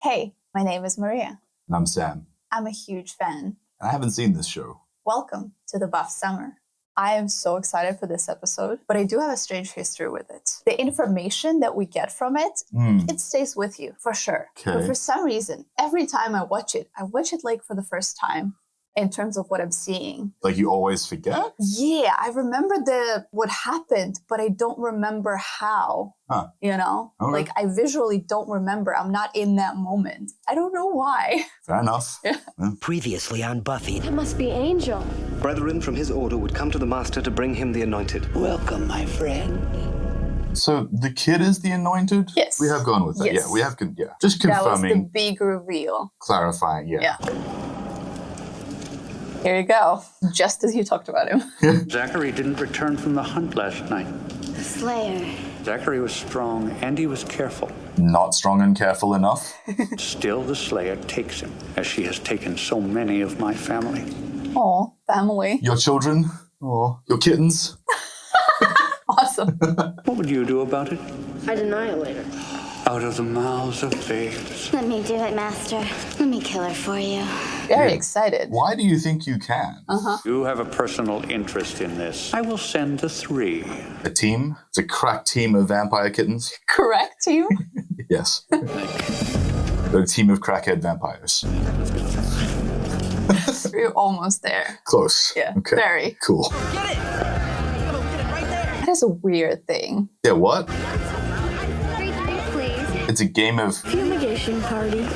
Hey, my name is Maria. And I'm Sam. I'm a huge fan. And I haven't seen this show. Welcome to the Buff Summer. I am so excited for this episode, but I do have a strange history with it. The information that we get from it, it stays with you, for sure. Okay. But for some reason, every time I watch it like for the first time in terms of what I'm seeing. Like you always forget? Yeah, I remember what happened, but I don't remember how. Huh. You know? Okay. Like I visually don't remember. I'm not in that moment. I don't know why. Fair enough. Yeah. Previously on Buffy. That must be Angel. Brethren from his order would come to the Master to bring him the Anointed. Welcome, my friend. So the kid is the Anointed? Yes. We have gone with that. Yes. Yeah, we have, just confirming. That was the big reveal. Clarifying, yeah. Here you go. Just as you talked about him. Zachary didn't return from the hunt last night. The Slayer. Zachary was strong and he was careful. Not strong and careful enough. Still, the Slayer takes him, as she has taken so many of my family. Oh, family. Your children? Or your kittens? Awesome. What would you do about it? I'd annihilate her. Out of the mouths of babes. Let me do it, Master. Let me kill her for you. Very excited. Why do you think you can? You have a personal interest in this. I will send the 3. A team? It's a crack team of vampire kittens? Correct, team? Yes. They're a team of crackhead vampires. You're almost there. Close. Yeah, Okay. very. Cool. That is a weird thing. Yeah, what? 3 drinks, please. It's a game of... Fumigation party.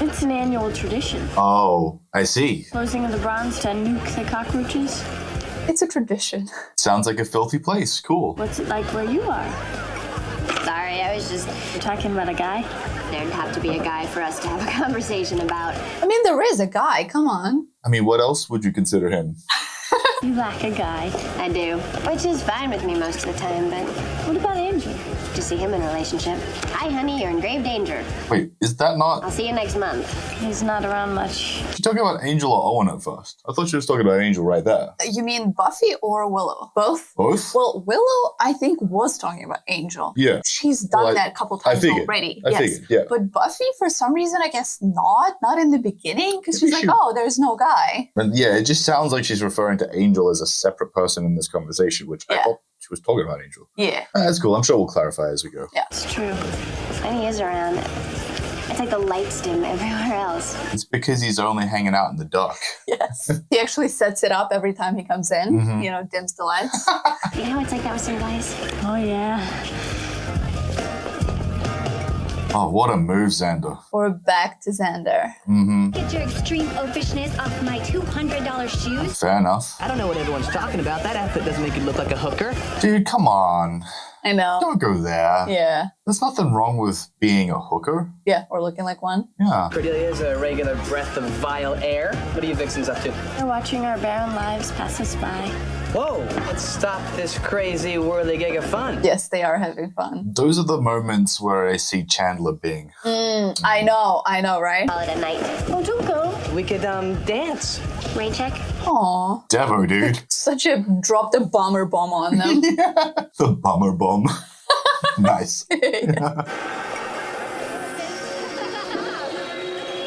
It's an annual tradition. Oh, I see. Closing of the bronze to nuke the cockroaches. It's a tradition. Sounds like a filthy place. Cool. What's it like where you are? Sorry, I was just... You're talking about a guy? There'd have to be a guy for us to have a conversation about. I mean, there is a guy. Come on. I mean, what else would you consider him? You lack a guy. I do. Which is fine with me most of the time, but What about Angel? to see him in a relationship. Hi, honey, you're in grave danger. Wait, is that not... I'll see you next month. He's not around much. She talking about Angel or Owen at first? I thought she was talking about Angel right there. You mean Buffy or Willow? Both? Both? Well, Willow, I think, was talking about Angel. Yeah. She's done Well, that a couple I times figured. already. I figured, yeah. But Buffy, for some reason, I guess not in the beginning, because she's like, She- oh, there's no guy. And yeah, it just sounds like she's referring to Angel as a separate person in this conversation, which I Yeah. thought she was talking about Angel. Yeah. That's cool. I'm sure we'll clarify as we go. It's true. When he is around, it's like the lights dim everywhere else. It's because he's only hanging out in the dark. Yes. He actually sets it up every time he comes in, Mm-hmm. dims the lights. You know, it's like that with some guys. Oh, yeah. Oh, what a move, Xander. We're back to Xander. Get your extreme oafishness off my $200 shoes. Fair enough. I don't know what everyone's talking about. That outfit doesn't make you look like a hooker. Dude, come on. I know. Don't go there. Yeah. There's nothing wrong with being a hooker. Yeah, or looking like one. Yeah. Cordelia's a regular breath of vile air. What are you vixens up to? We're watching our barren lives pass us by. Whoa, let's stop this crazy whirly gig of fun. Yes, they are having fun. Those are the moments where I see Chandler being. I know, right? Call it a night. Oh, don't go. We could, dance. Rain check. Aw. Devo, dude. Such a dropped a bomber bomb on them. The bummer bomb. Nice.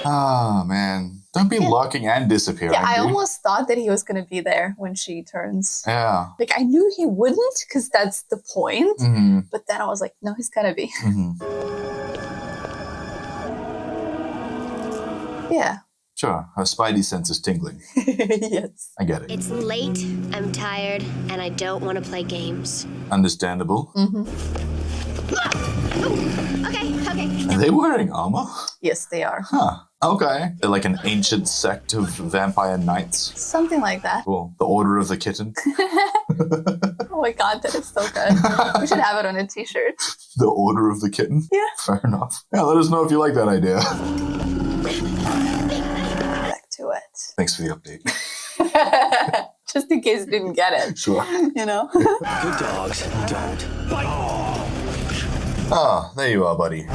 Oh, man. Don't be lurking and disappearing. Yeah, I dude. almost thought that he was going to be there when she turns. Yeah. Like, I knew he wouldn't, because that's the point. Mm-hmm. But then I was like, no, he's going to be. Yeah. Sure. Her spidey sense is tingling. Yes. I get it. It's late, I'm tired, and I don't want to play games. Understandable. Okay. Are they wearing armor? Yes, they are. Huh. Okay. They're like an ancient sect of vampire knights. Something like that. Cool. The Order of the Kitten. Oh my god, that is so good. We should have it on a t-shirt. The Order of the Kitten? Yeah. Fair enough. Yeah, let us know if you like that idea. Back to it. Thanks for the update. Just in case you didn't get it. Sure. You know? Good dogs don't bite. Ah, there you are, buddy.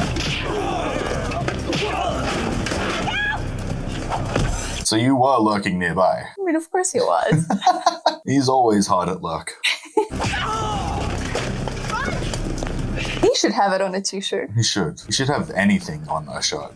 So you were lurking nearby. I mean, of course he was. He's always hard at luck. He He should have it on a t-shirt. He should. He should have anything on a shirt.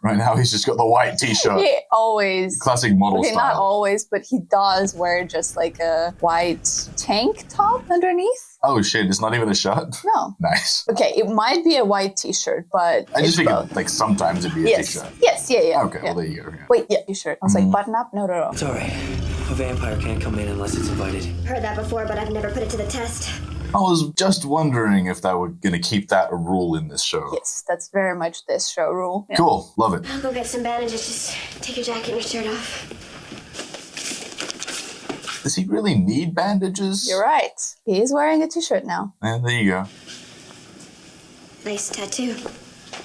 Right now, he's just got the white t-shirt. He always... Classic model Okay, style. not always, but he does wear just like a white tank top underneath. Oh shit, it's not even a shirt? No. Nice. Okay, it might be a white t-shirt, but I just it's figured, both. like, sometimes it'd be a Yes. t-shirt. Yes, yeah. Okay, yeah. well, there you go. Yeah. Wait, yeah, t-shirt. I was like, button up? No. It's all right. A vampire can't come in unless it's invited. Heard that before, but I've never put it to the test. I was just wondering if they were going to keep that a rule in this show. Yes, that's very much this show rule. Yeah. Cool, love it. I'll go get some bandages. Just take your jacket and your shirt off. Does he really need bandages? You're right. He is wearing a t-shirt now. Yeah, there you go. Nice tattoo.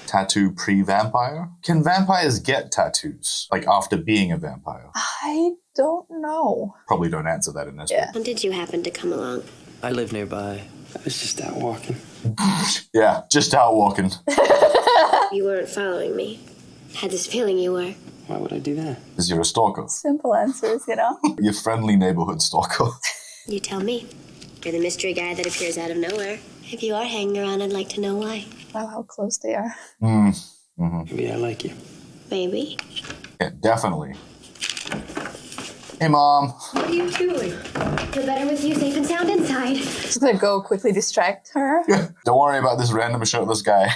Tattoo pre-vampire? Can vampires get tattoos? Like after being a vampire? I don't know. Probably don't answer that in this Yeah. When did you happen to come along? I live nearby. I was just out walking. one. Yeah, just out walking. You weren't following me. Had this feeling you were. Why would I do that? Because you're a stalker. Simple answers, you know? Your friendly neighborhood stalker. You tell me. You're the mystery guy that appears out of nowhere. If you are hanging around, I'd like to know why. Wow, how close they are. Maybe I like you. Maybe. Yeah, definitely. Hey, Mom. What are you doing? Feel better with you safe and sound inside. Just gonna go quickly distract her. Don't worry about this random shirtless guy.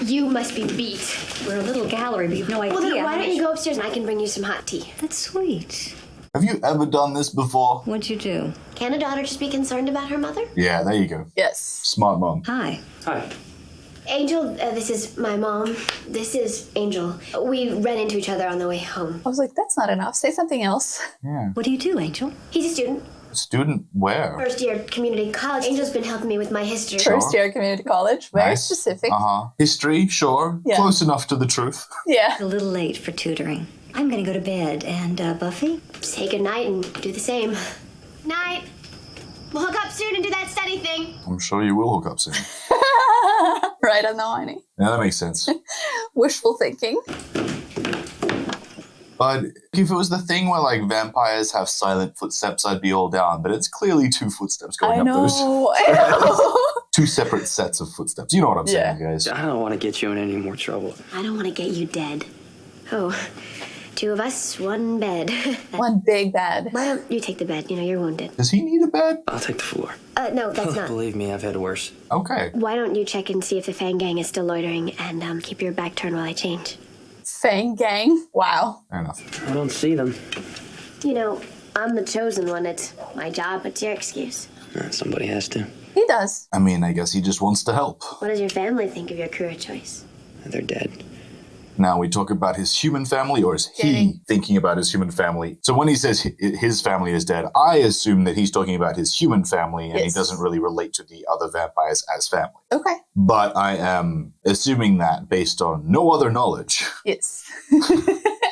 You must be beat. We're a little gallery, but you've no idea. Well, then why how don't much- you go upstairs and I can bring you some hot tea? That's sweet. Have you ever done this before? What'd you do? Can a daughter just be concerned about her mother? Yeah, there you go. Yes. Smart mom. Hi. Hi. Angel, this is my mom. This is Angel. We ran into each other on the way home. I was like, that's not enough. Say something else. Yeah. What do you do, Angel? He's a student. Student where? First year community college. Angel's been helping me with my history. First year community college. Very Nice. specific. History, sure. Yeah. Close enough to the truth. Yeah. A little late for tutoring. I'm gonna go to bed. And, Buffy? Say goodnight and do the same. Night. We'll hook up soon and do that study thing. I'm sure you will hook up soon. Right on the money. Yeah, that makes sense. Wishful thinking. But if it was the thing where like vampires have silent footsteps, I'd be all down. But it's clearly two footsteps going I up know. those. I know. Two separate sets of footsteps. You know what I'm saying, guys. I don't want to get you in any more trouble. I don't want to get you dead. Oh, two of us, one bed. One big bed. Why don't you take the bed? You know, you're wounded. Does he need a bed? I'll take the floor. No, that's not. Believe me, I've had worse. Okay. Why don't you check and see if the Fang Gang is still loitering and keep your back turned while I change? Fang gang. Wow. Fair enough. I don't see them. You know, I'm the chosen one. It's my job. It's your excuse. Somebody has to. He does. I mean, I guess he just wants to help. What does your family think of your career choice? They're dead. Now we talk about his human family, or is he Kidding. thinking about his human family? So when he says his family is dead, I assume that he's talking about his human family and he Yes. doesn't really relate to the other vampires as family. Okay. But I am assuming that based on no other knowledge. Yes.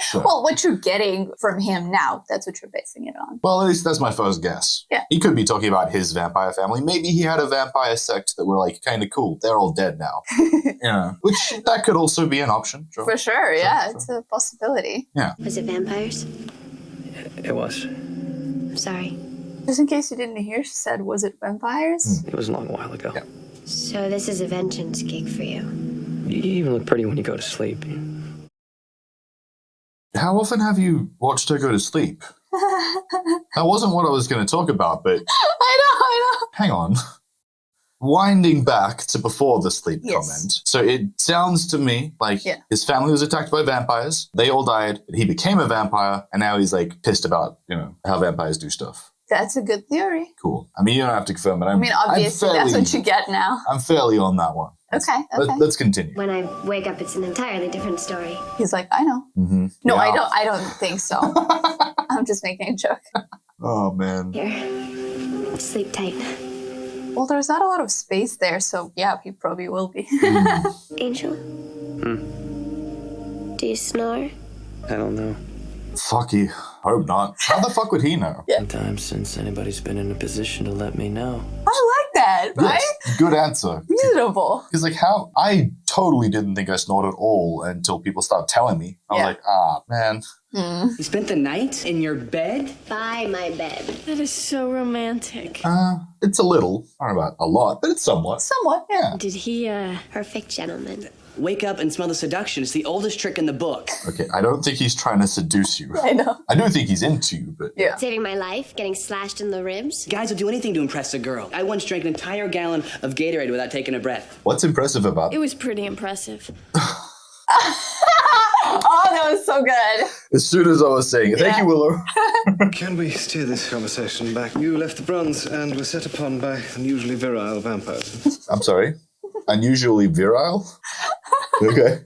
Sure. Well, what you're getting from him now, that's what you're basing it on. Well, at least that's my first guess. Yeah. He could be talking about his vampire family. Maybe he had a vampire sect that were like kind of cool. They're all dead now. Yeah. Which that could also be an option. Sure. For sure, yeah. Sure. It's a possibility. Yeah. Was it vampires? It was. I'm sorry. Just in case you didn't hear, she said, was it vampires? It was a long while ago. Yeah. So this is a vengeance gig for you. You even look pretty when you go to sleep. How often have you watched her go to sleep? That wasn't what I was going to talk about, but I know. hang on. Winding back to before the sleep Yes. comment. So it sounds to me like Yeah. his family was attacked by vampires. They all died. He became a vampire. And now he's like pissed about, how vampires do stuff. That's a good theory. Cool. I mean, you don't have to confirm it. I mean, obviously, that's what you get now. I'm fairly on that one. Okay, okay. Let's continue. When I wake up, it's an entirely different story. He's like, I know. Mm-hmm. No, Yeah. I don't think so. I'm just making a joke. Oh, man. Here, sleep tight. Well, there's not a lot of space there, so yeah, he probably will be. Angel? Do you snore? I don't know. Fuck you. Hope not. How the fuck would he know? Sometimes since anybody's been in a position to let me know. I like that, right? Yes, good answer. Reasonable. Because, like, how? I totally didn't think I snored at all until people started telling me. I was like, man. You spent the night in your bed? By my bed. That is so romantic. It's a little. I don't know about a lot, but it's somewhat. Somewhat, yeah. Did he, Perfect gentleman. Wake up and smell the seduction. It's the oldest trick in the book. Okay, I don't think he's trying to seduce you. I know. I do think he's into you, but... Yeah. Saving my life, getting slashed in the ribs. Guys will do anything to impress a girl. I once drank an entire gallon of Gatorade without taking a breath. What's impressive about It was pretty impressive. Oh, that was so good. As soon as I was saying it. Thank you, Willow. Can we steer this conversation back? You left the bronze and were set upon by unusually virile vampires. I'm sorry? Unusually virile? Okay,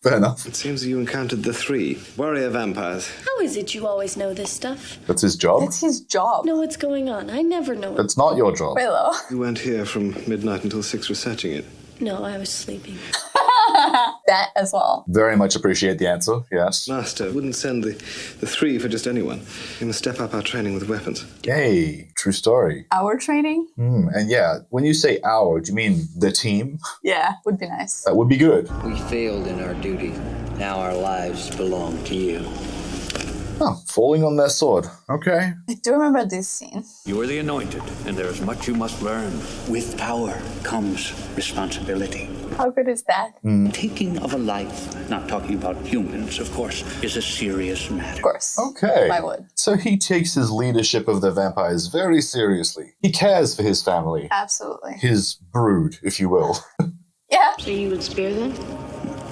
fair enough. It seems that you encountered the 3 warrior vampires. How is it you always know this stuff? That's his job? It's his job. Know what's going on. I never know. That's not your job. Willow. You weren't here from midnight until 6 researching it. No, I was sleeping. That as well. Very much appreciate the answer, yes. Master wouldn't send the 3 for just anyone. We must step up our training with weapons. Yay, true story. Our training? And yeah, when you say our, do you mean the team? Yeah, would be nice. That would be good. We failed in our duty. Now our lives belong to you. Oh, falling on their sword. Okay. I do remember this scene. You are the anointed, and there is much you must learn. With power comes responsibility. How good is that? Taking of a life, not talking about humans, of course, is a serious matter. Of course. Okay. I would. So he takes his leadership of the vampires very seriously. He cares for his family. Absolutely. His brood, if you will. Yeah. So you would spare them?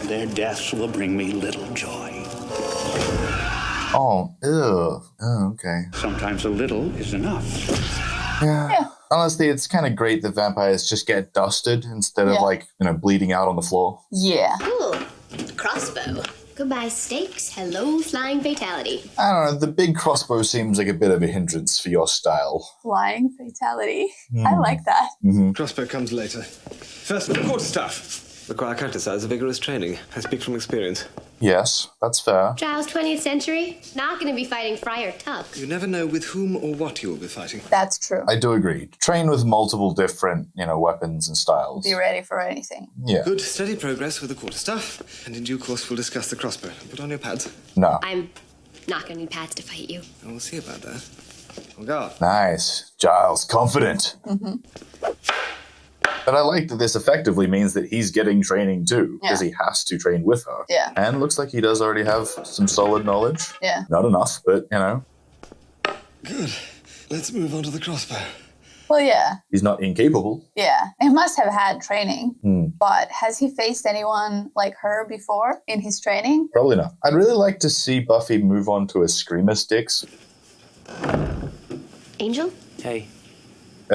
Their deaths will bring me little joy. Oh, ew. Oh, okay. Sometimes a little is enough. Yeah. Honestly, it's kind of great that vampires just get dusted instead of, like, bleeding out on the floor. Yeah. Ooh, crossbow. Goodbye stakes, hello flying fatality. I don't know, the big crossbow seems like a bit of a hindrance for your style. Flying fatality. I like that. Crossbow comes later. First, the quarterstaff. Require countersize, vigorous training. I speak from experience. Yes, that's fair. Giles, 20th century? Not gonna be fighting Friar Tuck. You never know with whom or what you will be fighting. That's true. I do agree. Train with multiple different, weapons and styles. Be ready for anything. Yeah. Good, steady progress with the quarterstaff. And in due course, we'll discuss the crossbow. Put on your pads. No. I'm not gonna need pads to fight you. Oh, we'll see about that. On guard. Nice. Giles, confident. But I like that this effectively means that he's getting training too, because he has to train with her. Yeah. And looks like he does already have some solid knowledge. Yeah. Not enough, but, Good. Let's move on to the crossbow. Well, yeah. He's not incapable. Yeah. He must have had training. But has he faced anyone like her before in his training? Probably not. I'd really like to see Buffy move on to a Screamer Sticks. Angel? Hey.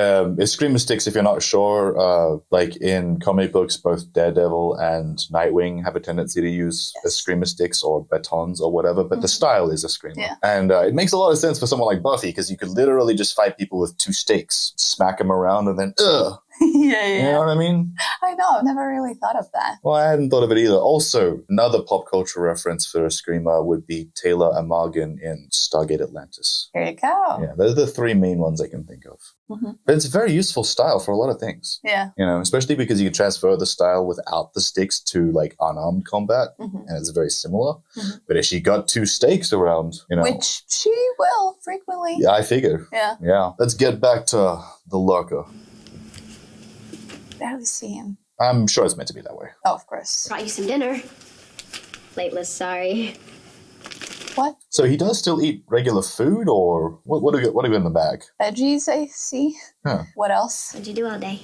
It's Screamer Sticks, if you're not sure, like in comic books, both Daredevil and Nightwing have a tendency to use a Screamer Sticks or batons or whatever, but the style is a Screamer. Yeah. And it makes a lot of sense for someone like Buffy, because you could literally just fight people with 2 sticks, smack them around, and then, Yeah. You know what I mean? I know. I've never really thought of that. Well, I hadn't thought of it either. Also, another pop culture reference for a Screamer would be Taylor Amargan in Stargate Atlantis. Here you go. Yeah, those are the 3 main ones I can think of. But it's a very useful style for a lot of things. Yeah. Especially because you can transfer the style without the sticks to like unarmed combat, and it's very similar. But if she got 2 stakes around, Which she will frequently. Yeah, I figure. Yeah. Yeah. Let's get back to the lurker. Barely see him. I'm sure it's meant to be that way. Oh, of course. Brought you some dinner. Lateless, sorry. What? So he does still eat regular food, or what do we in the bag? Veggies, I see. Huh. What else? What'd you do all day?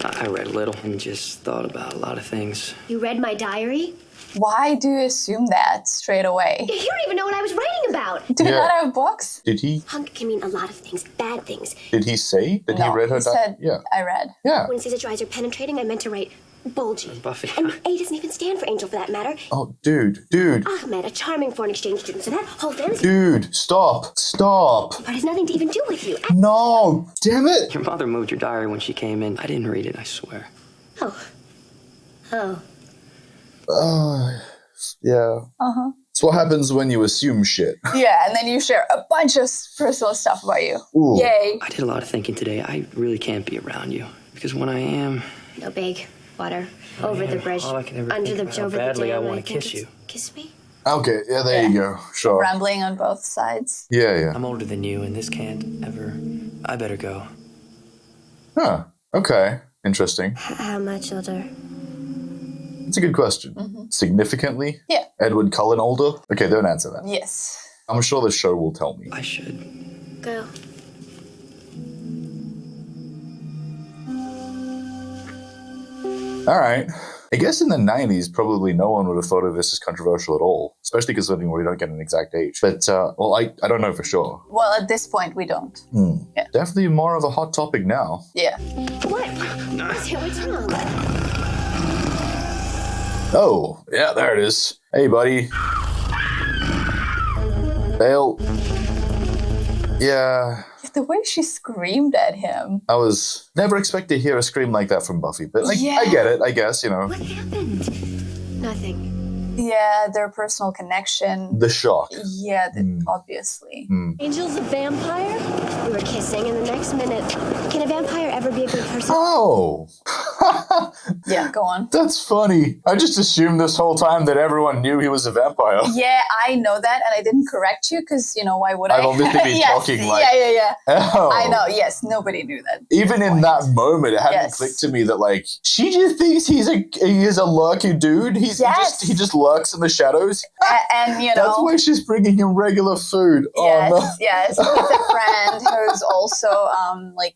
I read a little and just thought about a lot of things. You read my diary? Why do you assume that straight away? You don't even know what I was writing about. Do you not have books? Did he? Hunk can mean a lot of things, bad things. Did he say that he read her? He said, yeah. I read. Yeah. When it says that your eyes are penetrating, I meant to write bulgy. Buffy. And A doesn't even stand for angel for that matter. Oh, dude. Ahmed, a charming foreign exchange student, so that whole fantasy Dude, stop. part has nothing to even do with you. No, damn it. Your mother moved your diary when she came in. I didn't read it, I swear. Oh. Yeah. It's what happens when you assume shit. Yeah, and then you share a bunch of personal stuff about you. Ooh. Yay. I did a lot of thinking today. I really can't be around you. Because when I am... No big. water over the bridge, All I can ever under think the about how over the badly dam. I want to think kiss it's- you. Kiss me. Okay, yeah, there you go. Sure. Rambling on both sides. Yeah. I'm older than you, and this can't ever. I better go. Huh. Okay. Interesting. How much older? It's a good question. Significantly? Yeah. Edward Cullen older? Okay, don't answer that. Yes. I'm sure the show will tell me. I should. Go. All right. I guess in the 90s, probably no one would have thought of this as controversial at all, especially considering we don't get an exact age. But, well, I don't know for sure. Well, at this point, we don't. Yeah. Definitely more of a hot topic now. Yeah. What? What's wrong? Oh, yeah, there it is. Hey, buddy. Bale. Yeah. The way she screamed at him. I was never expect to hear a scream like that from Buffy, but like, Yeah. I get it, I guess, you know. What happened? Nothing. Yeah, their personal connection. The shock. Yeah, obviously. Angel's a vampire? We were kissing, and the next minute, can a vampire ever be a good person? Oh. Yeah, go on. That's funny. I just assumed this whole time that everyone knew he was a vampire. Yeah, I know that, and I didn't correct you because, why would I? I've obviously been Yes, talking like... Yeah. Oh. I know, yes, nobody knew that. Even in that moment, it hadn't clicked to me that, like, she just thinks he is a lurky dude. He just lurks in the shadows. And That's why she's bringing him regular food. Yes. He's a friend who's also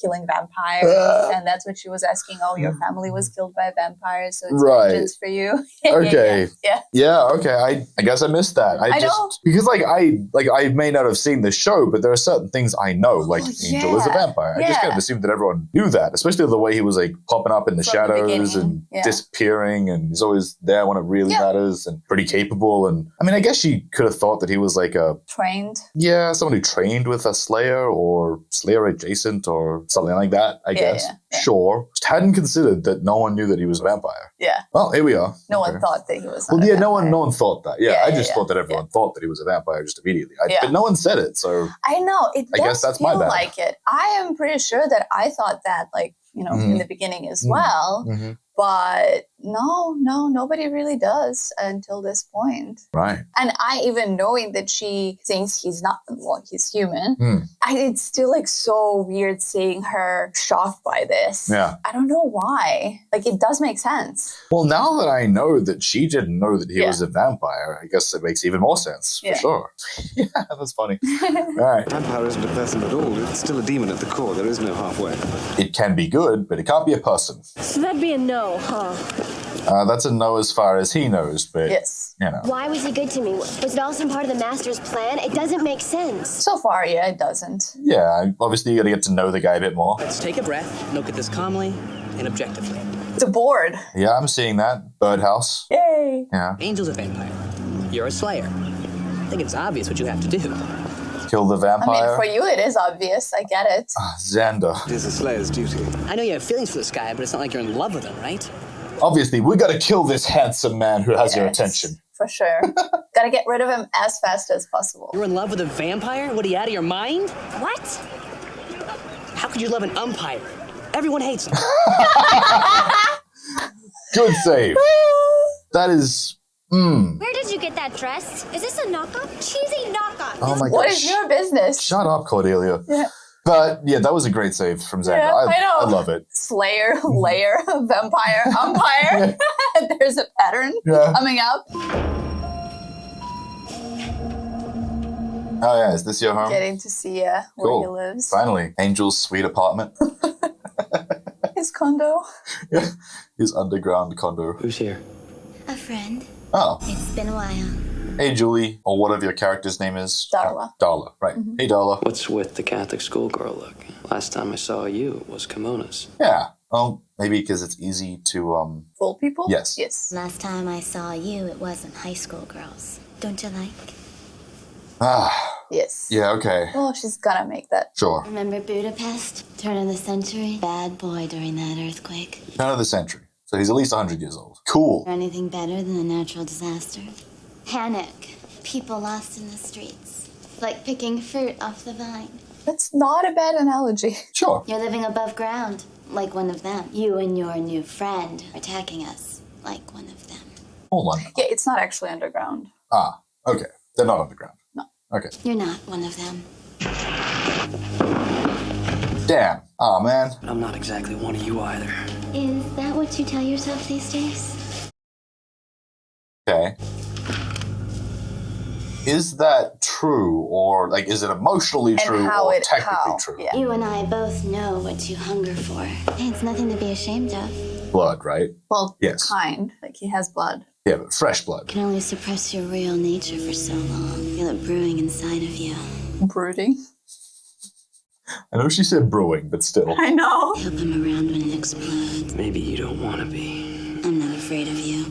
killing vampires, and that's what she was asking. Oh, your family was killed by vampires, so it's vengeance for you. Okay. Yeah. Okay. I guess I missed that. I know. Because I may not have seen the show, but there are certain things I know, like Angel is a vampire. I just kind of assumed that everyone knew that, especially the way he was like popping up in the shadows and disappearing, and he's always there when it really matters, and pretty capable. And I mean, I guess she could have thought that he was like a trained. Yeah, someone who trained with a Slayer or Slayer adjacent or something like that. I guess. Yeah. Sure. Just hadn't considered that no one knew that he was a vampire. Yeah. Well, here we are. No one thought that he was. Well, yeah, no one thought that. Yeah, I just thought that everyone everyone thought that he was a vampire just immediately. But no one said it, so I know it. I guess that's my feel bad. like it. I am pretty sure that I thought that, in the beginning as well. But no, nobody really does until this point. Right. And I, even knowing that she thinks he's not, he's human, it's still so weird seeing her shocked by this. Yeah. I don't know why. It does make sense. Well, now that I know that she didn't know that he was a vampire, I guess it makes even more sense, for sure. Yeah, that's funny. All right. Vampire isn't a person at all. It's still a demon at the core. There is no halfway. It can be good, but it can't be a person. So that'd be a no, huh? That's a no as far as he knows, but, Why was he good to me? Was it all some part of the Master's plan? It doesn't make sense. So far, it doesn't. Yeah, obviously you got to get to know the guy a bit more. Let's take a breath, look at this calmly and objectively. The board. Yeah, I'm seeing that. Birdhouse. Yay. Yeah. Angel's a vampire. You're a Slayer. I think it's obvious what you have to do. Kill the vampire. I mean, for you, it is obvious. I get it. Xander. It is a Slayer's duty. I know you have feelings for this guy, but it's not like you're in love with him, right? Obviously, we got to kill this handsome man who has your attention. For sure. Gotta get rid of him as fast as possible. You're in love with a vampire? What, are you out of your mind? What? How could you love an umpire? Everyone hates him. Good save. That is... Where did you get that dress? Is this a knockoff? Cheesy knockoff. Oh my What gosh. is your business? Shut up, Cordelia. Yeah. But yeah, that was a great save from Xander. Yeah, I know. I love it. Slayer, layer, vampire, umpire. There's a pattern coming up. Oh yeah, is this your home? Getting to see where Cool. he lives. Finally, Angel's sweet apartment. His condo. Yeah, his underground condo. Who's here? A friend. Oh, It's been a while. hey Julie, or whatever your character's name is. Darla. Darla, right. Hey Darla. What's with the Catholic schoolgirl look? Last time I saw you was kimonos. Yeah. Well, maybe because it's easy to Full people? Yes. Yes. Last time I saw you, it wasn't high school girls. Don't you like? Yes. Yeah. Okay. Well, she's gonna make that. Sure. Remember Budapest? Turn of the century? Bad boy during that earthquake. Turn of the century. So he's at least 100 years old. Cool. Anything better than a natural disaster? Panic. People lost in the streets. Like picking fruit off the vine. That's not a bad analogy. Sure. You're living above ground. like one of them. You and your new friend are attacking us like one of them. Hold on. Yeah, it's not actually underground. Ah, okay. They're not underground. No. Okay. You're not one of them. Damn. Oh, man. I'm not exactly one of you either. Is that what you tell yourself these days? Okay. Is that true, or like, is it emotionally true or technically true? Yeah. You and I both know what you hunger for. It's nothing to be ashamed of. Blood, right? Well, Yes. kind. Like he has blood. Yeah, but fresh blood. You can only suppress your real nature for so long. Feel it brewing inside of you. Brooding. I know she said brewing, but still. I know. I hope I'm around when it explodes. Maybe you don't want to be. I'm not afraid of you.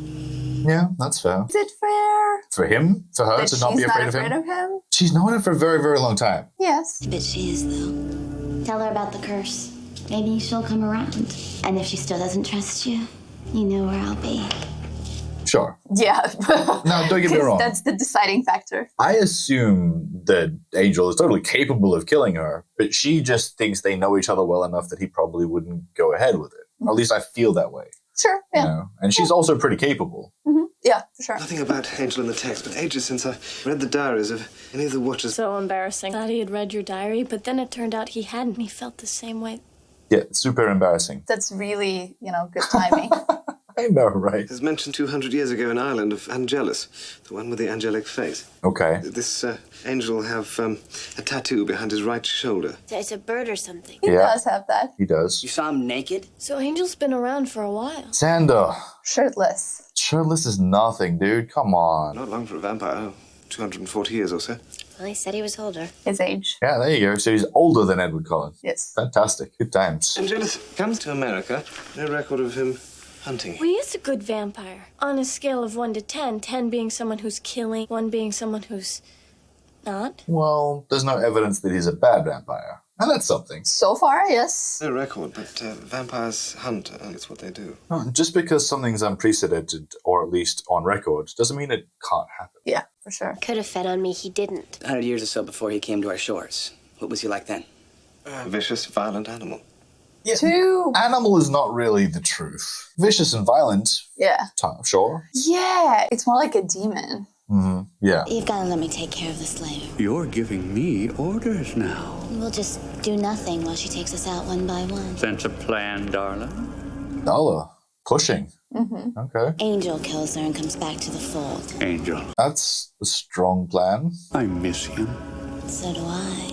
Yeah, that's fair. Is it fair For him? For her that to not she's be afraid of him? She's known him for a very, very long time. Yes. I bet she is, though. Tell her about the curse. Maybe she'll come around. And if she still doesn't trust you, you know where I'll be. Sure. Yeah. No, don't get me wrong. That's the deciding factor. I assume that Angel is totally capable of killing her, but she just thinks they know each other well enough that he probably wouldn't go ahead with it. Or at least I feel that way. Sure, yeah. You know? And she's also pretty capable. Mm-hmm. Yeah, for sure. Nothing about Angel in the text, but ages since I read the diaries of any of the Watchers. So embarrassing. Thought he had read your diary, but then it turned out he hadn't. He felt the same way. Yeah, super embarrassing. That's really, good timing. I know, right? It was mentioned 200 years ago in Ireland of Angelus, the one with the angelic face. Okay. This angel have a tattoo behind his right shoulder. It's a bird or something. He does have that. He does. You saw him naked? So Angel's been around for a while. Xander. Shirtless. Shirtless is nothing, dude. Come on. Not long for a vampire. 240 years or so. Well, he said he was older. His age. Yeah, there you go. So he's older than Edward Cullen. Yes. Fantastic. Good times. Angelus comes to America. No record of him hunting. Well, he is a good vampire. On a scale of 1 to 10, 10 being someone who's killing, 1 being someone who's not. Well, there's no evidence that he's a bad vampire. And that's something. So far, yes. No record, but vampires hunt, and it's what they do. No, just because something's unprecedented, or at least on record, doesn't mean it can't happen. Yeah, for sure. Could have fed on me. He didn't. 100 years or so before he came to our shores. What was he like then? A vicious, violent animal. Yeah. Two. Animal is not really the truth. Vicious and violent. Yeah. Sure. Yeah, it's more like a demon. Mm-hmm. Yeah. You've got to let me take care of this later. You're giving me orders now. We'll just do nothing while she takes us out one by one. Sense a plan, Darla? Darla. Pushing. Mm-hmm. Okay. Angel kills her and comes back to the fold. Angel. That's a strong plan. I miss him. So do I.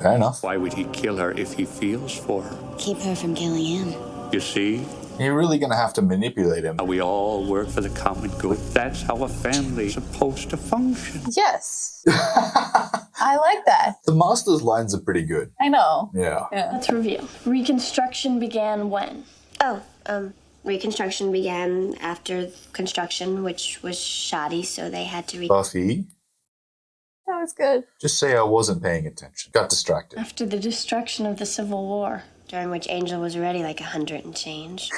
Fair enough. Why would he kill her if he feels for her? Keep her from killing him. You see? You're really going to have to manipulate him. We all work for the common good. That's how a family's supposed to function. Yes. I like that. The Master's lines are pretty good. I know. Yeah. Let's review. Reconstruction began when? Oh, Reconstruction began after construction, which was shoddy, so they had to Buffy, That was good. just say I wasn't paying attention. Got distracted. After the destruction of the Civil War. during which Angel was already like 100 and change.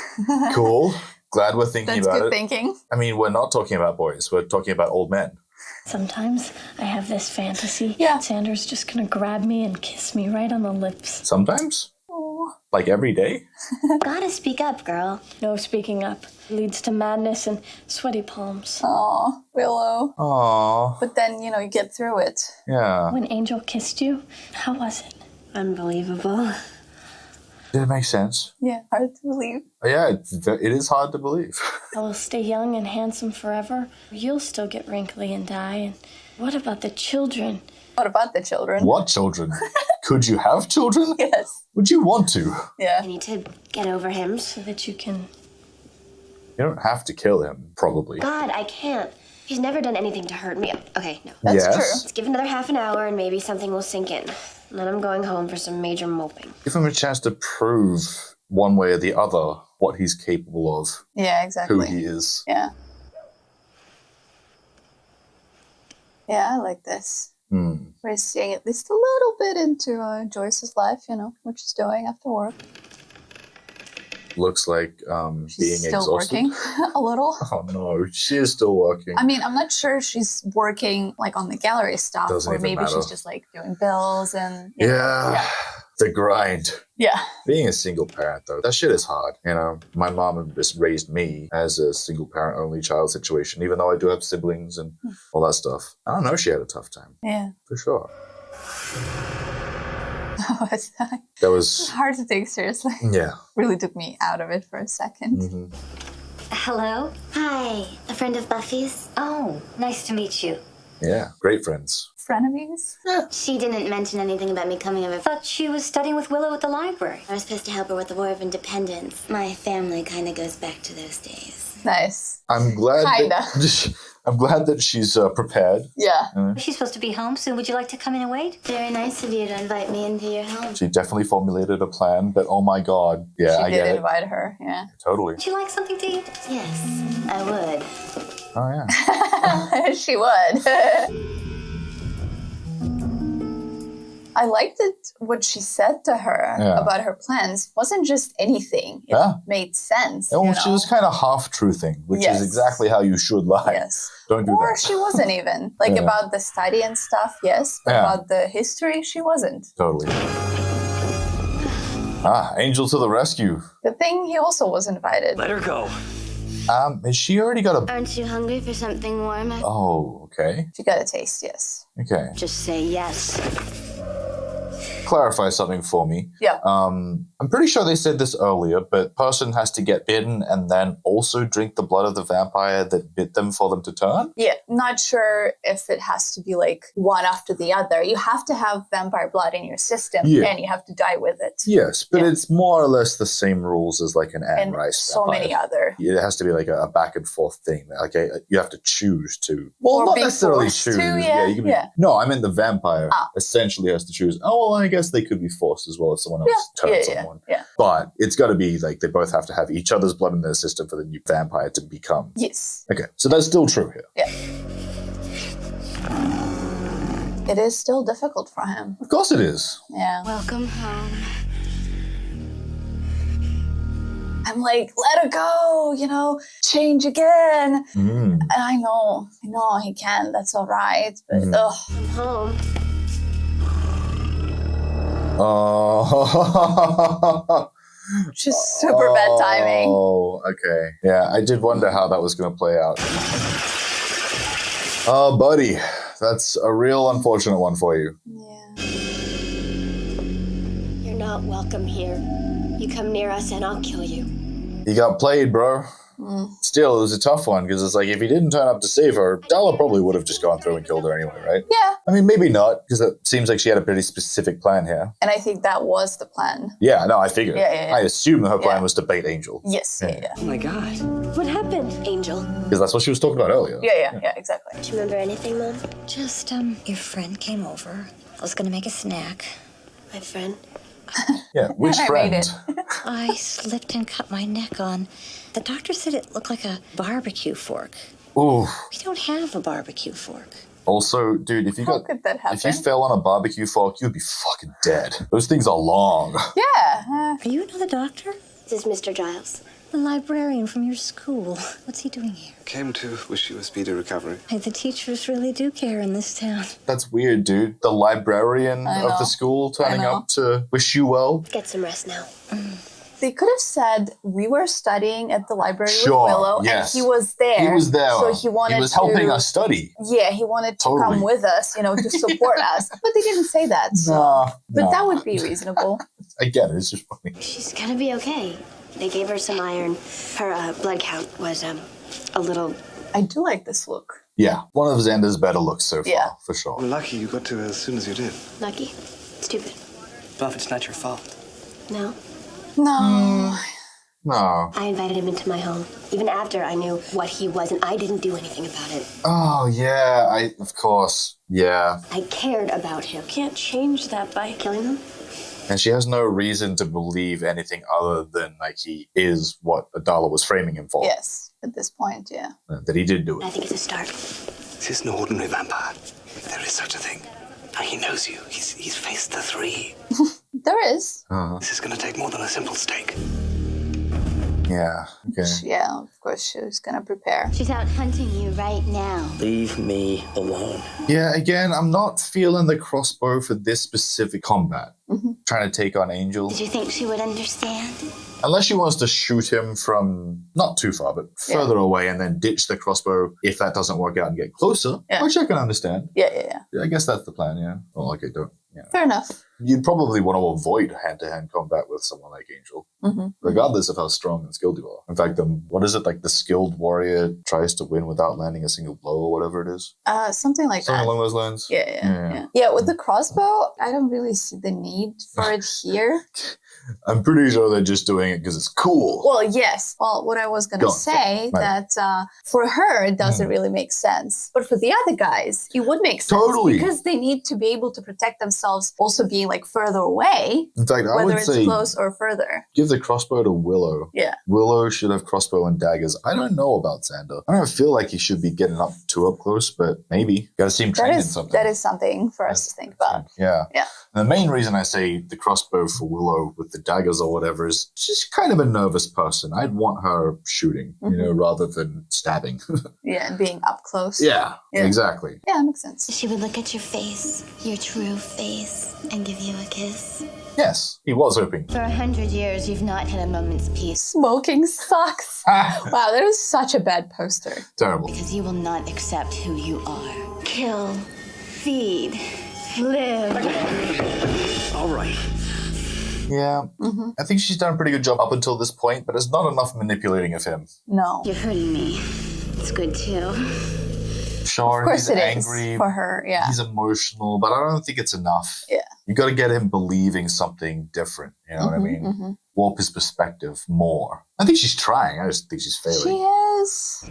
Cool. Glad we're thinking That's about good it. thinking. I mean, we're not talking about boys. We're talking about old men. Sometimes I have this fantasy. Yeah. Xander's just gonna grab me and kiss me right on the lips. Sometimes? Oh. Like every day? Gotta speak up, girl. No speaking up. Leads to madness and sweaty palms. Aw, Willow. Aww. But then, you get through it. Yeah. When Angel kissed you, how was it? Unbelievable. Did it make sense? Yeah, hard to believe. Yeah, it is hard to believe. I will stay young and handsome forever. You'll still get wrinkly and die. And what about the children? What about the children? What children? Could you have children? Yes. Would you want to? Yeah. I need to get over him. So that you can... You don't have to kill him, probably. God, I can't. He's never done anything to hurt me. Okay, no. That's Yes. true. Let's give another half an hour and maybe something will sink in. And then I'm going home for some major moping. Give him a chance to prove one way or the other what he's capable of, Yeah, who exactly. he is. Yeah. Yeah, I like this. We're seeing at least a little bit into Joyce's life, what she's doing after work. Looks like being She's still exhausted. working a little. Oh no, she is still working. I mean, I'm not sure she's working like on the gallery stuff, Doesn't or even maybe matter. she's just like doing bills and Yeah. The grind. Yeah. Being a single parent, though, that shit is hard. You know, my mom just raised me as a single parent, only child situation, even though I do have siblings and all that stuff. I don't know, she had a tough time. Yeah. For sure. That was hard to take seriously. Yeah. Really took me out of it for a second. Mm-hmm. Hello? Hi, a friend of Buffy's. Oh, nice to meet you. Yeah, great friends. Frenemies? Yeah. She didn't mention anything about me coming over. Thought she was studying with Willow at the library. I was supposed to help her with the War of Independence. My family kind of goes back to those days. Nice. I'm glad. Kinda. I'm glad that she's prepared. Yeah. She's supposed to be home soon. Would you like to come in and wait? Very nice of you to invite me into your home. She definitely formulated a plan, but oh my god. Yeah, I She get did it. invite her, yeah. Totally. Would you like something to eat? Yes, I would. Oh, yeah. She would. I liked it what she said to her about her plans wasn't just anything. It made sense. Oh, she was kind of half-truthing, which is exactly how you should lie. Yes. Don't do or that. she wasn't even. Like about the study and stuff, yes. But about the history, she wasn't. Totally. Angel to the rescue. Good thing he also was invited. Let her go. Has she already got a... Aren't you hungry for something warm? Oh, okay. She got a taste, yes. Okay. Just say yes. Clarify something for me. Yeah. I'm pretty sure they said this earlier, but person has to get bitten and then also drink the blood of the vampire that bit them for them to turn? Yeah. Not sure if it has to be like one after the other. You have to have vampire blood in your system and you have to die with it. Yes, but it's more or less the same rules as like an Anne And Rice so vampire. many other. It has to be like a back and forth thing. Like you have to choose to. Well, Or not be necessarily forced choose. to, You can be, no, I mean the vampire Ah. essentially has to choose. Oh, well, I guess they could be forced as well if someone else turns someone. Yeah. But it's got to be like they both have to have each other's blood in their system for the new vampire to become. Yes. Okay, so that's still true here. Yeah. It is still difficult for him. Of course it is. Yeah. Welcome home. I'm like, let her go, change again. And I know he can. That's all right. But I'm home. Oh. Just super bad timing. Oh, okay. Yeah, I did wonder how that was going to play out. Oh, buddy. That's a real unfortunate one for you. Yeah. You're not welcome here. You come near us and I'll kill you. You got played, bro. Still, it was a tough one because it's like if he didn't turn up to save her, Darla probably would have just gone through and killed her anyway, right? Yeah. I mean, maybe not because it seems like she had a pretty specific plan here. And I think that was the plan. Yeah, no, I figured. Yeah. I assumed her plan was to bait Angel. Yes, yeah. Oh my god. What happened? Angel. Because that's what she was talking about earlier. Yeah, exactly. Do you remember anything, Mom? Just, your friend came over. I was gonna make a snack. My friend? Yeah, which I friend? made it. I slipped and cut my neck on. The doctor said it looked like a barbecue fork. Ooh. We don't have a barbecue fork. Also, dude, if you How could that happen? if you fell on a barbecue fork, you'd be fucking dead. Those things are long. Yeah. Are you another doctor? This is Mr. Giles. The librarian from your school. What's he doing here? Came to wish you a speedy recovery. Hey, the teachers really do care in this town. That's weird, dude. The librarian I of know. the school turning I know. up to wish you well. Get some rest now. They could have said we were studying at the library Sure, with Willow, yes. and he was there. He was there. So he wanted He was helping to, us study. Yeah, he wanted to Totally. come with us, to support us. But they didn't say that. So. But that would be reasonable. I get it. It's just funny. She's gonna be okay. They gave her some iron. Her blood count was a little. I do like this look. Yeah, one of Xander's better looks so far, Yeah. for sure. Well, lucky you got to her as soon as you did. Lucky. Stupid. Buff, it's not your fault. No. No. No. I invited him into my home, even after I knew what he was, and I didn't do anything about it. Oh, yeah, of course. Yeah. I cared about him. Can't change that by Killing him? And she has no reason to believe anything other than, like, he is what Darla was framing him for. Yes, at this point, yeah. That he did do I it. think it's a start. This isn't an ordinary vampire. If there is such a thing. Now he knows you. He's faced the three. There is. This is going to take more than a simple stake. Yeah, okay. Yeah, of course, she's going to prepare. She's out hunting you right now. Leave me alone. Yeah, again, I'm not feeling the crossbow for this specific combat. trying to take on Angel. Did you think she would understand? Unless she wants to shoot him from not too far, but further away and then ditch the crossbow if that doesn't work out and get closer, which I can understand. Yeah. I guess that's the plan, yeah. Well, okay, don't. Yeah. Fair enough. You'd probably want to avoid hand-to-hand combat with someone like Angel, regardless of how strong and skilled you are. In fact, what is it, like the skilled warrior tries to win without landing a single blow or whatever it is? Something like Something that. along those lines? Yeah, with the crossbow, I don't really see the need for it here. I'm pretty sure they're just doing it because it's cool. Well, yes. Well, what I was going to say, that for her, it doesn't really make sense. But for the other guys, it would make sense. Totally. Because they need to be able to protect themselves also being like further away. In fact, I whether would it's say close or further. Give the crossbow to Willow. Yeah. Willow should have crossbow and daggers. I don't know about Xander. I don't feel like he should be getting too up close, but maybe. Got to see him train in something. That is something for us to think about. Yeah. Yeah. And the main reason I say the crossbow for Willow with the daggers or whatever is just kind of a nervous person. I'd want her shooting, rather than stabbing. Yeah, and being up close. Yeah, exactly. Yeah, that makes sense. She would look at your face, your true face, and give you a kiss. Yes, he was hoping. For 100 years, you've not had a moment's peace. Smoking sucks. Wow, that was such a bad poster. Terrible. Because you will not accept who you are. Kill, feed, live. All right. Yeah, I think she's done a pretty good job up until this point, but there's not enough manipulating of him. No. You're hurting me. It's good too. Sure, of course he's it angry. is for her, yeah. He's emotional, but I don't think it's enough. Yeah. You got to get him believing something different. You know what I mean? Warp his perspective more. I think she's trying. I just think she's failing. She is.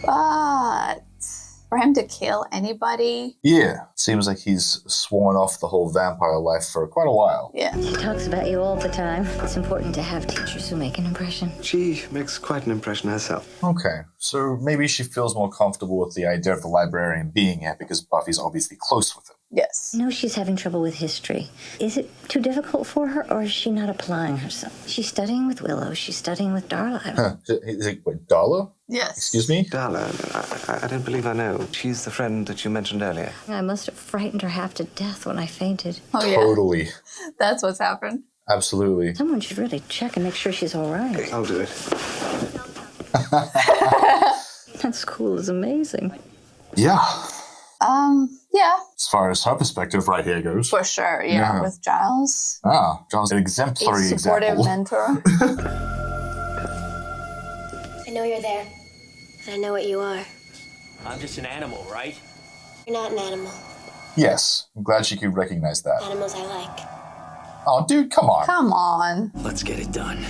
But for him to kill anybody. Yeah. Seems like he's sworn off the whole vampire life for quite a while. Yeah. He talks about you all the time. It's important to have teachers who make an impression. She makes quite an impression herself. Okay. So maybe she feels more comfortable with the idea of the librarian being here because Buffy's obviously close with him. Yes. I know she's having trouble with history. Is it too difficult for her, or is she not applying herself? She's studying with Willow. She's studying with Darla. Is it wait, Darla? Yes. Excuse me? Darla, I don't believe I know. She's the friend that you mentioned earlier. I must have frightened her half to death when I fainted. Oh, yeah. Totally. That's what's happened. Absolutely. Someone should really check and make sure she's all right. I'll do it. That school is amazing. Yeah. Yeah. As far as her perspective right here goes. For sure, yeah. With Giles. Giles, an exemplary a supportive example. mentor. I know you're there. And I know what you are. I'm just an animal, right? You're not an animal. Yes. I'm glad she could recognize that. Animals I like. Oh, dude, come on. Come on. Let's get it done.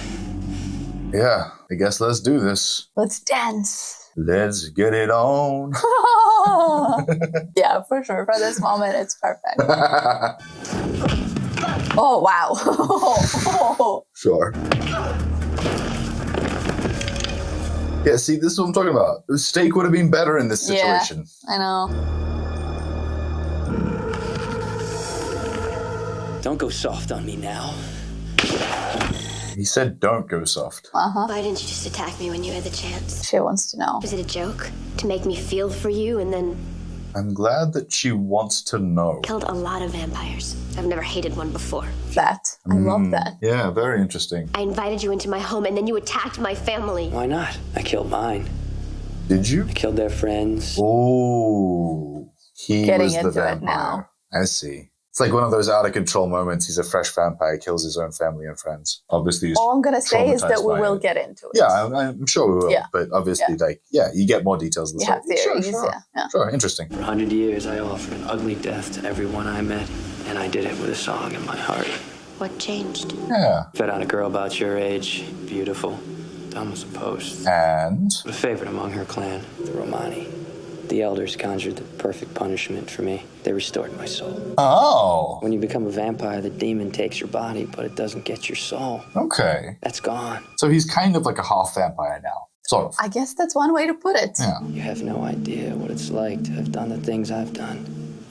Yeah, I guess let's do this. Let's dance. Let's get it on. Yeah, for sure. For this moment, it's perfect. Oh, wow. Sure. Yeah, see, this is what I'm talking about. The steak would have been better in this situation. Yeah, I know. Don't go soft on me now. He said don't go soft. Uh-huh. Why didn't you just attack me when you had the chance? She wants to know. Was it a joke? To make me feel for you and then... I'm glad that she wants to know. Killed a lot of vampires. I've never hated one before. That. I love that. Yeah, very interesting. I invited you into my home and then you attacked my family. Why not? I killed mine. Did you? I killed their friends. Oh, he Getting was the into it vampire. now. I see. It's like one of those out of control moments. He's a fresh vampire, kills his own family and friends. Obviously, he's All I'm going to say is that traumatized we by will it. get into it. Yeah, I'm sure we will. Yeah. But obviously, you get more details. You have theories, yeah. Sure, interesting. For 100 years, I offered an ugly death to everyone I met, and I did it with a song in my heart. What changed? Yeah. Fed on a girl about your age, beautiful, dumb as a post. And? A favorite among her clan, the Romani. The elders conjured the perfect punishment for me. They restored my soul. Oh. When you become a vampire, the demon takes your body, but it doesn't get your soul. Okay. That's gone. So he's kind of like a half vampire now. Sort of. I guess that's one way to put it. Yeah. You have no idea what it's like to have done the things I've done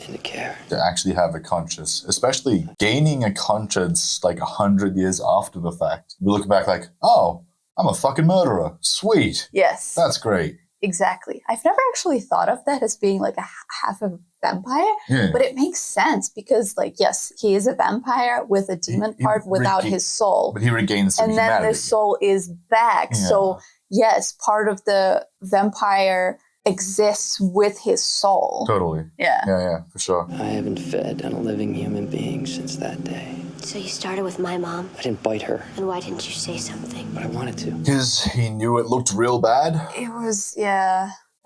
and to care. To actually have a conscience, especially gaining a conscience like 100 years after the fact. We look back like, oh, I'm a fucking murderer. Sweet. Yes. That's great. exactly. I've never actually thought of that as being like a half a vampire, but it makes sense because, like, yes, he is a vampire with a demon part without his soul. But he regains some and humanity. then the soul is back. Yeah. So, yes, part of the vampire exists with his soul. Totally. Yeah, for sure. I haven't fed on a living human being since that day. So you started with my mom? I didn't bite her. And why didn't you say something? But I wanted to. Because he knew it looked real bad. It was,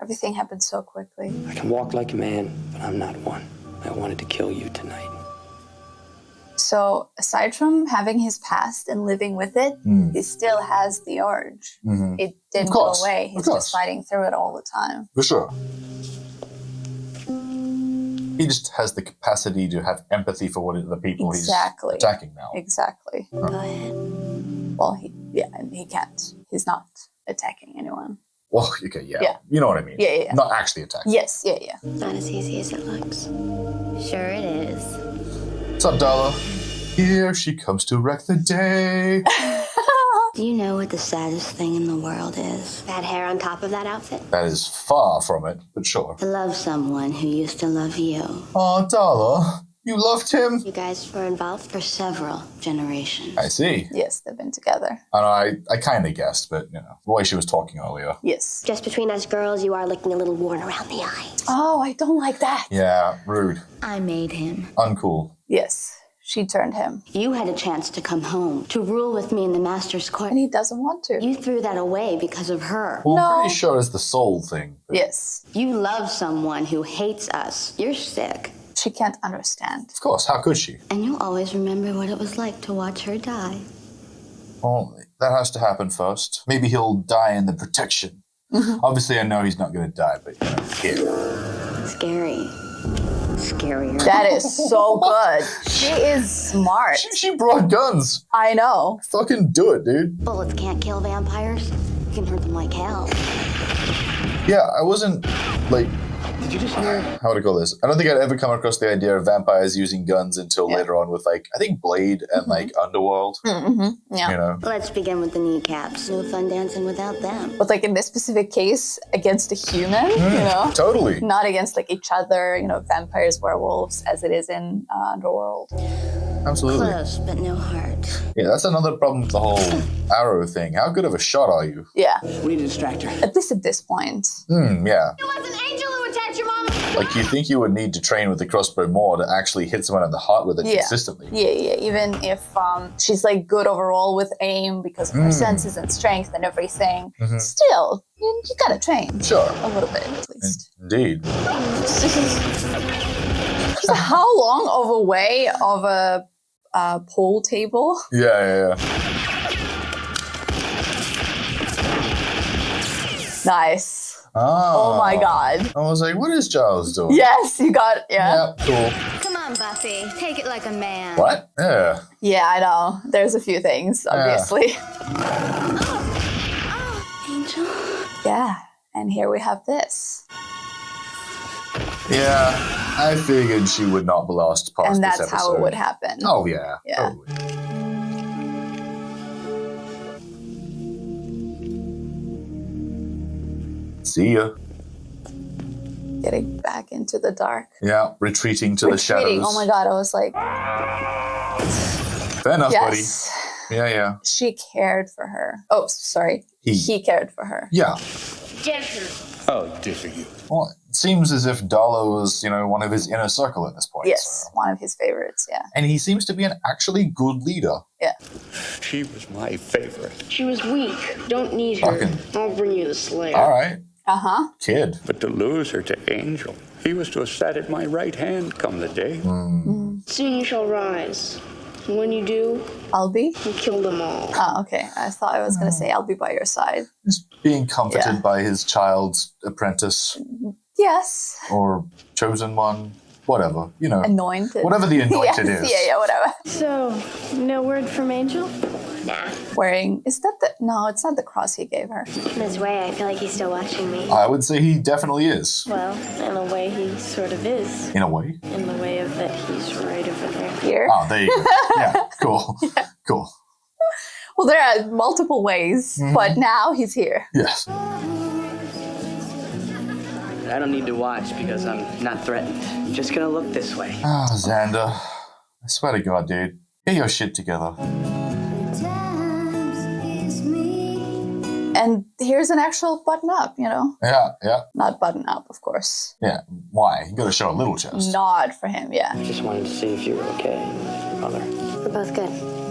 everything happened so quickly. I can walk like a man, but I'm not one. I wanted to kill you tonight. So aside from having his past and living with it, he still has the urge. It didn't go away. He's just fighting through it all the time. For sure. He just has the capacity to have empathy for the people he's attacking now. Exactly. Go ahead. Well, he can't. He's not attacking anyone. Well, okay, yeah. You know what I mean. Yeah. Not actually attacking. Yes, yeah. Not as easy as it looks. Sure it is. What's up, Darla? Here she comes to wreck the day. Do you know what the saddest thing in the world is? Bad hair on top of that outfit? That is far from it, but sure. To love someone who used to love you. Oh, Darla, you loved him? You guys were involved? For several generations. I see. Yes, they've been together. I kind of guessed, but, the way she was talking earlier. Yes. Just between us girls, you are looking a little worn around the eyes. Oh, I don't like that. Yeah, rude. I made him. Uncool. Yes, she turned him. You had a chance to come home, to rule with me in the Master's Court. And he doesn't want to. You threw that away because of her. Well, I'm pretty sure it's the soul thing. But... Yes. You love someone who hates us. You're sick. She can't understand. Of course, how could she? And you'll always remember what it was like to watch her die. Well, that has to happen first. Maybe he'll die in the protection. Obviously, I know he's not going to die, but, here. Scary. Scarier. That is so good. She is smart. She brought guns. I know. Fucking do it, dude. Bullets can't kill vampires. You can hurt them like hell. Yeah, I wasn't, like... Did you just hear? How would I call this? I don't think I'd ever come across the idea of vampires using guns until later on with, like, I think Blade and, like, Underworld. Yeah. Let's begin with the kneecaps. No fun dancing without them. But, like, in this specific case, against a human, Totally. Not against, like, each other, vampires, werewolves, as it is in Underworld. Absolutely. Close, but no heart. Yeah, that's another problem with the whole arrow thing. How good of a shot are you? Yeah. We need to distract her. At least at this point. Yeah. It was an angel who attacked your mom. Like, you think you would need to train with the crossbow more to actually hit someone in the heart with it consistently. Yeah. Even if she's, like, good overall with aim because of her senses and strength and everything, still, you gotta train. Sure. A little bit, at least. Indeed. So how long of a way of a pool table? Yeah. Nice. Oh my god. I was like, what is Giles doing? Yes, you got it. Yeah. Cool. Come on, Buffy. Take it like a man. What? Yeah. Yeah, I know. There's a few things, obviously. Angel. Yeah. And here we have this. Yeah, I figured she would not last past And this that's episode. how it would happen. Oh, yeah. Yeah. Totally. See ya. Getting back into the dark. Yeah, retreating to the shadows. Oh my god, I was like... Fair enough, yes. buddy. Yeah. She cared for her. Oh, sorry. He cared for her. Yeah. How dare you? Well, it seems as if Darla was, one of his inner circle at this point. Yes, one of his favorites, yeah. And he seems to be an actually good leader. Yeah. She was my favorite. She was weak. Don't need her. I'll bring you the Slayer. All right. Uh-huh. Kid. But to lose her to Angel, he was to have sat at my right hand come the day. Soon you shall rise. And when you do, I'll be? you kill them all. Oh, okay. I thought I was going to say I'll be by your side. Just being comforted by his child's apprentice. Yes. Or chosen one. Whatever. Anointed. Whatever the anointed yes, is. Yeah, whatever. So, no word from Angel? Nah. Wearing, is that the, no, it's not the cross he gave her. In his way, I feel like he's still watching me. I would say he definitely is. Well, in a way, he sort of is. In a way? In the way of that he's right over there. Here? Oh, there you go. Yeah, cool. Yeah. Cool. Well, there are multiple ways, but now he's here. Yes. I don't need to watch because I'm not threatened. Just gonna look this way. Oh, Xander. I swear to God, dude. Get your shit together. And here's an actual button up, you know? Yeah, yeah. Not button up, of course. Yeah, why? You gotta show a little chest. Not for him, yeah. I just wanted to see if you were okay with your mother. We're both good.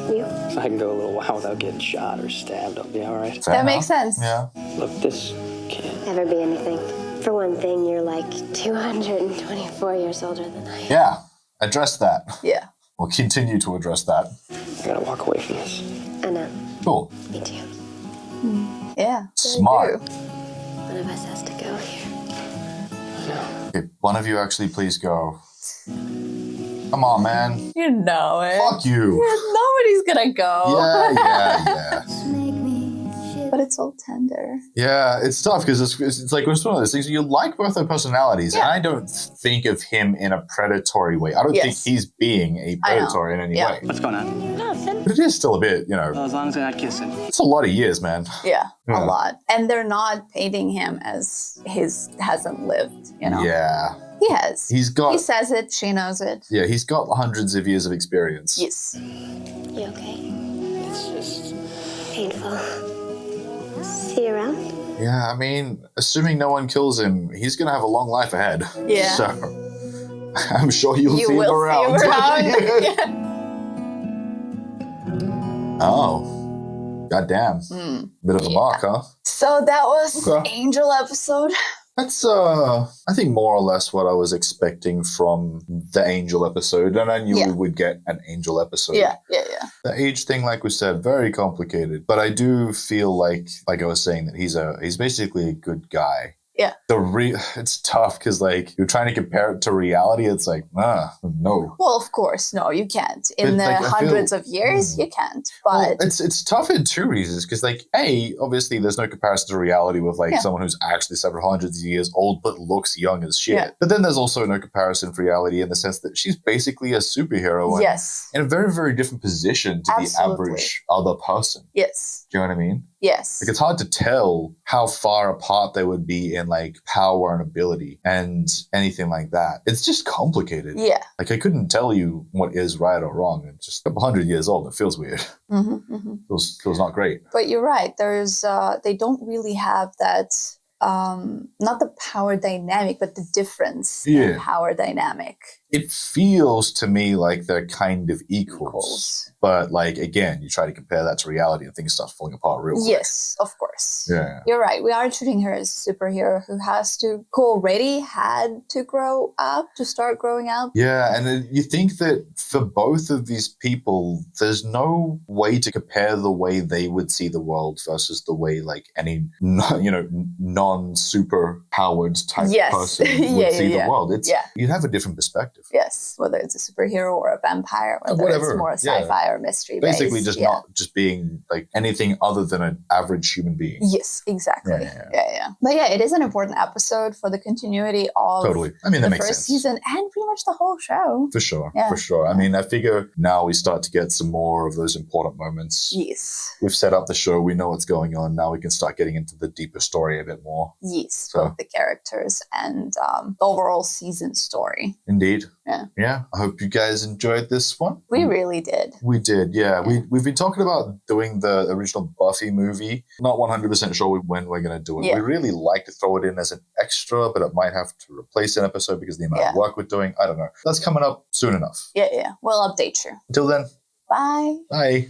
You? If I can go a little while without getting shot or stabbed, I'll be all right. That makes sense. Yeah. Look, this can't Never be anything. For one thing, you're like 224 years older than I am. Yeah, address that. Yeah. We'll continue to address that. I gotta walk away from this. I know. Cool. Me too. Yeah. Smart. One of us has to go here. Okay, one of you actually please go. Come on, man. You know it. Fuck you. Yeah, nobody's gonna go. Yeah. But it's all tender. Yeah, it's tough because it's like it's one of those things. You like both their personalities, and I don't think of him in a predatory way. I don't think he's being a predator in any way. What's going on? Nothing. But it is still a bit, you know. Well, as long as they're not kissing. It's a lot of years, man. Yeah, a lot. And they're not painting him as hasn't lived, you know? Yeah. He has. He says it, she knows it. Yeah, he's got hundreds of years of experience. Yes. You okay? It's just Painful. See you around? Yeah, I mean, assuming no one kills him, he's going to have a long life ahead. Yeah. So I'm sure you'll see him around. Oh. Goddamn. Bit of a mark, huh? So that was Angel episode. That's, I think more or less what I was expecting from the Angel episode. And I knew we would get an Angel episode. Yeah. The age thing, like we said, very complicated. But I do feel like I was saying, that he's basically a good guy. Yeah. It's tough because like you're trying to compare it to reality. It's like, no. Well, of course, no, you can't. In the hundreds of years, you can't. But it's tough in two reasons because like obviously there's no comparison to reality with like someone who's actually several hundreds of years old but looks young as shit. Yeah. But then there's also no comparison for reality in the sense that she's basically a superhero. Yes. In a very, very different position to the average other person. Yes. Do you know what I mean? Yes. Like it's hard to tell how far apart they would be in like power and ability and anything like that. It's just complicated. Yeah. Like I couldn't tell you what is right or wrong. It's just a couple hundred years old. It feels weird. Feels not great. But you're right. There's they don't really have that not the power dynamic, but the difference in power dynamic. It feels to me like they're kind of equals. But like, again, you try to compare that to reality and things start falling apart real quick. Yes, of course. Yeah. You're right. We are treating her as a superhero who already had to grow up, to start growing up. Yeah, and you think that for both of these people, there's no way to compare the way they would see the world versus the way like any, non-super powered type person would see the world. You'd have a different perspective. Yes, whether it's a superhero or a vampire, whether it's more sci-fi or mystery based. Basically just not just being like anything other than an average human being. Yes, exactly. Yeah. But yeah, it is an important episode for the continuity of the first season and pretty much the whole show. For sure. I mean, I figure now we start to get some more of those important moments. Yes. We've set up the show. We know what's going on. Now we can start getting into the deeper story a bit more. Yes, both the characters and the overall season story. Indeed. Yeah. I hope you guys enjoyed this one. We really did. We did, yeah. We've been talking about doing the original Buffy movie. Not 100% sure when we're going to do it. Yeah. We really like to throw it in as an extra, but it might have to replace an episode because of the amount of work we're doing. I don't know. That's coming up soon enough. Yeah. We'll update you. Until then. Bye. Bye.